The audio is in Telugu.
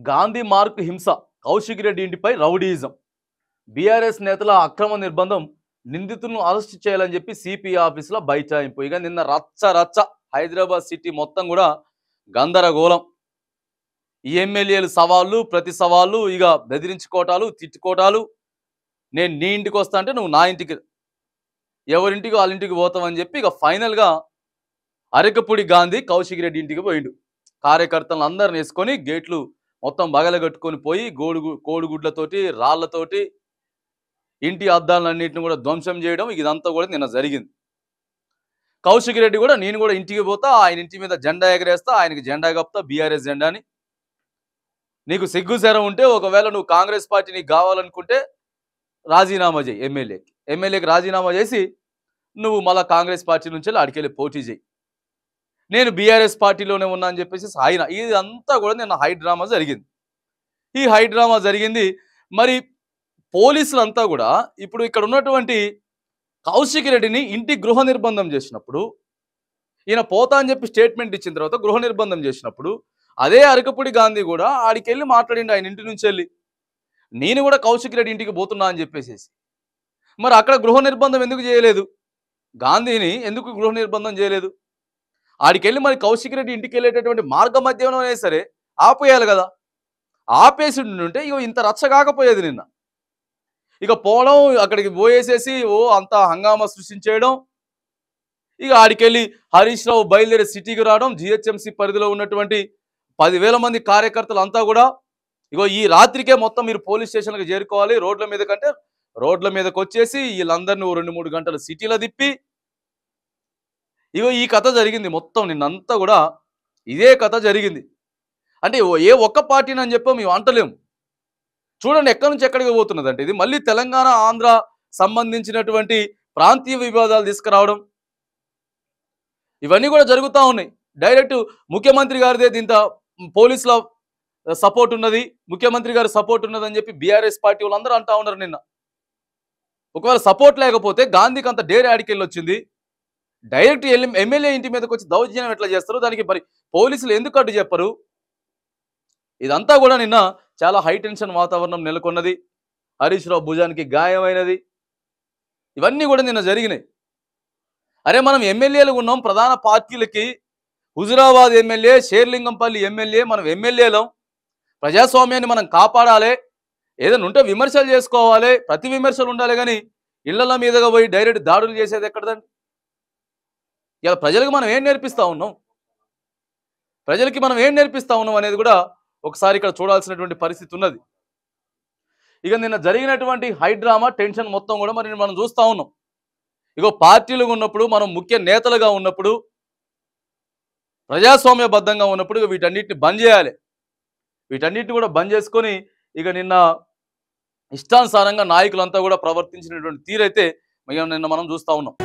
గాంధీ మార్క్ హింస, కౌశిక్ రెడ్డి ఇంటిపై రౌడీయిజం, బీఆర్ఎస్ నేతల అక్రమ నిర్బంధం, నిందితులను అరెస్ట్ చేయాలని చెప్పి సిపి ఆఫీసులో బైఠాయింపు. ఇక నిన్న రచ్చ రచ్చ హైదరాబాద్ సిటీ మొత్తం కూడా గందరగోళం. ఈ ఎమ్మెల్యేలు సవాళ్ళు, ప్రతి సవాళ్ళు, ఇక బెదిరించుకోవటాలు, తిట్టుకోవటాలు. నేను నీ ఇంటికి వస్తా అంటే నువ్వు నా ఇంటికి, ఎవరింటికి వాళ్ళ ఇంటికి పోతామని చెప్పి ఇక ఫైనల్గా అరకపూడి గాంధీ కౌశిక్ రెడ్డి ఇంటికి పోయిండు. కార్యకర్తలను అందరిని వేసుకొని గేట్లు మొత్తం బగలగట్టుకొని పోయి కోడిగుడ్లతోటి, రాళ్లతోటి ఇంటి అద్దాలన్నింటిని కూడా ధ్వంసం చేయడం, ఇదంతా కూడా నిన్న జరిగింది. కౌశిక్ రెడ్డి కూడా నేను కూడా ఇంటికి పోతా, ఆయన ఇంటి మీద జెండా ఎగరేస్తా, ఆయనకి జెండా కప్తా, బీఆర్ఎస్ జెండాని. నీకు సిగ్గుశరం ఉంటే ఒకవేళ నువ్వు కాంగ్రెస్ పార్టీ నీకు కావాలనుకుంటే రాజీనామా చేయి, ఎమ్మెల్యేకి రాజీనామా చేసి నువ్వు మళ్ళీ కాంగ్రెస్ పార్టీ నుంచి అడికెళ్ళి పోటీ చేయి, నేను బీఆర్ఎస్ పార్టీలోనే ఉన్నా అని చెప్పేసి ఆయన. ఇదంతా కూడా నిన్న హైడ్రామా జరిగింది. ఈ హైడ్రామా జరిగింది. మరి పోలీసులంతా కూడా ఇప్పుడు ఇక్కడ ఉన్నటువంటి కౌశిక్ రెడ్డిని ఇంటి గృహ నిర్బంధం చేసినప్పుడు, ఈయన పోతా అని చెప్పి స్టేట్మెంట్ ఇచ్చిన తర్వాత గృహ నిర్బంధం చేసినప్పుడు, అదే అరకపూడి గాంధీ కూడా ఆడికెళ్ళి మాట్లాడిండు ఆయన ఇంటి నుంచి వెళ్ళి, నేను కూడా కౌశిక్ రెడ్డి ఇంటికి పోతున్నా అని చెప్పేసి. మరి అక్కడ గృహ నిర్బంధం ఎందుకు చేయలేదు? గాంధీని ఎందుకు గృహ నిర్బంధం చేయలేదు? ఆడికెళ్ళి మరి కౌశిక్ రెడ్డి ఇంటికి వెళ్ళేటటువంటి మార్గ మధ్యంలో అయినా సరే ఆపేయాలి కదా. ఆపేసి ఉంటే ఇక ఇంత రచ్చ కాకపోయేది నిన్న. ఇక పోవడం, అక్కడికి పోయేసేసి అంతా హంగామా సృష్టించేయడం. ఇక ఆడికెళ్ళి హరీష్ రావు బయలుదేరి సిటీకి రావడం, జిహెచ్ఎంసీ పరిధిలో ఉన్నటువంటి 10,000 మంది కార్యకర్తలు అంతా కూడా ఈ రాత్రికే మొత్తం మీరు పోలీస్ స్టేషన్కి చేరుకోవాలి, రోడ్ల మీద కంటే రోడ్ల మీదకి వచ్చేసి వీళ్ళందరినీ 2-3 గంటలు సిటీలో తిప్పి ఈ కథ జరిగింది మొత్తం నిన్నంతా కూడా. ఇదే కథ జరిగింది. అంటే ఏ ఒక్క పార్టీని అని చెప్పి మేము అంటలేము. చూడండి ఎక్కడి నుంచి ఎక్కడికి పోతున్నదంటే ఇది మళ్ళీ తెలంగాణ, ఆంధ్ర సంబంధించినటువంటి ప్రాంతీయ వివాదాలు తీసుకురావడం, ఇవన్నీ కూడా జరుగుతూ ఉన్నాయి. డైరెక్ట్ ముఖ్యమంత్రి గారిదే దీంత పోలీసుల సపోర్ట్ ఉన్నది, ముఖ్యమంత్రి గారి సపోర్ట్ ఉన్నదని చెప్పి బీఆర్ఎస్ పార్టీ వాళ్ళందరూ అంటా ఉన్నారు నిన్న. ఒకవేళ సపోర్ట్ లేకపోతే గాంధీకి అంత డేర్ ఆడికెళ్ళి వచ్చింది. డైరెక్ట్ ఎమ్మెల్యే ఇంటి మీదకి వచ్చి దౌర్జన్యం ఎట్లా చేస్తారు? దానికి మరి పోలీసులు ఎందుకు అడ్డు చెప్పరు? ఇదంతా కూడా నిన్న చాలా హై టెన్షన్ వాతావరణం నెలకొన్నది. హరీష్ రావు భుజానికి గాయమైనది. ఇవన్నీ కూడా నిన్న జరిగినాయి. అరే మనం ఎమ్మెల్యేలు ఉన్నాం, ప్రధాన పార్టీలకి హుజురాబాద్ ఎమ్మెల్యే, షేర్లింగంపల్లి ఎమ్మెల్యే, మనం ఎమ్మెల్యేలం, ప్రజాస్వామ్యాన్ని మనం కాపాడాలి, ఏదైనా ఉంటే విమర్శలు చేసుకోవాలి, ప్రతి విమర్శలు ఉండాలి. కానీ ఇళ్ల మీదగా పోయి డైరెక్ట్ దాడులు చేసేది ఎక్కడదండి? ఇలా ప్రజలకు మనం ఏం నేర్పిస్తా ఉన్నాం, ప్రజలకి మనం ఏం నేర్పిస్తా ఉన్నాం అనేది కూడా ఒకసారి ఇక్కడ చూడాల్సినటువంటి పరిస్థితి ఉన్నది. ఇక నిన్న జరిగినటువంటి హైడ్రామా టెన్షన్ మొత్తం కూడా మరి మనం చూస్తూ ఉన్నాం. పార్టీలుగా ఉన్నప్పుడు, మనం ముఖ్య నేతలుగా ఉన్నప్పుడు, ప్రజాస్వామ్యబద్ధంగా ఉన్నప్పుడు వీటన్నిటిని బంద్ చేయాలి. వీటన్నిటిని కూడా బంద్ చేసుకొని ఇక నిన్న ఇష్టానుసారంగా నాయకులంతా కూడా ప్రవర్తించినటువంటి తీరైతే నిన్న మనం చూస్తూ ఉన్నాం.